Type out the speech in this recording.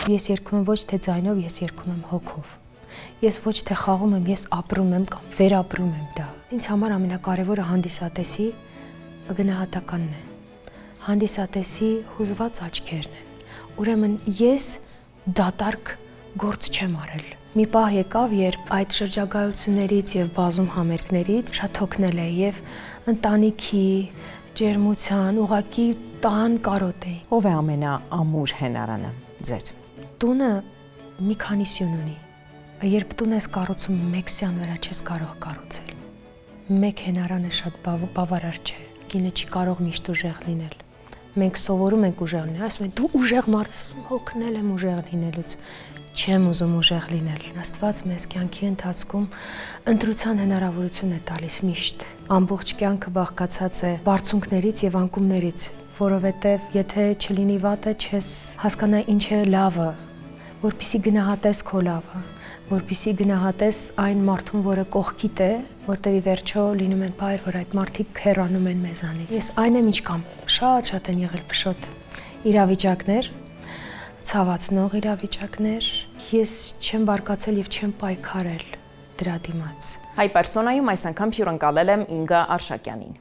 Ես երգում եմ ոչ թե ձայնով, ես երգում եմ հոգով։ Ես ոչ թե խաղում եմ, ես ապրում եմ կամ վերապրում եմ դա։ Ինձ համար ամենակարևորը հանդիսատեսի գնահատականն է։ Հանդիսատեսի հուզված աչքերն են։ Ուրեմն ես դատարկ գործ չեմ արել։ Մի պահ եկավ, երբ այդ շրջագայություններից եւ բազում համերգներից շատ հոգնել էի եւ ընտանիքի, ջերմության, ուղակի տան կարոտ էի։ Ով է ամենաամուր հենարանը ձեր։ Տունը մի քանի սյուն ունի։ Երբ տուն ես կառուցում, մեկ սյան վրա չես կարող կառուցել։ Մեկ հենարանը շատ բավարար չէ։ Կինը չի կարող միշտ ուժեղ լինել։ Մենք սովորում ենք ուժեղ լինել, ասում են դու ուժեղ մարդ ես, ասում հոգնել եմ ուժեղ լինելուց։ Չեմ ուզում ուժեղ լինել։ Աստված մեզ կյանքի ընթացքում ընտրության հնարավորություն է տալիս միշտ։ Ամբողջ կյանքը բաղկացած է բարձունքներից եւ անկումներից, որովհետեւ եթե չլինի վատը, չես հասկանա ինչ է լավը, որպեսզի գնահատես քո լավը, որպեսզի գնահատես այն մարդուն, որը կողքիդ է, որտեղ ի վերջո լինում են բայր, որ այդ մարդիկ հեռանում են մեզանից։ Ես այն եմ, ինչ կամ շատ են եղել փշոտ իրավիճակներ, ցավացնող իրավիճակներ, ես չեմ բարկացել եւ չեմ պայքարել դրա դիմաց։ Հայ պերսոնայում այս անգամ հյուրընկալել եմ Ինգա Արշակյանին։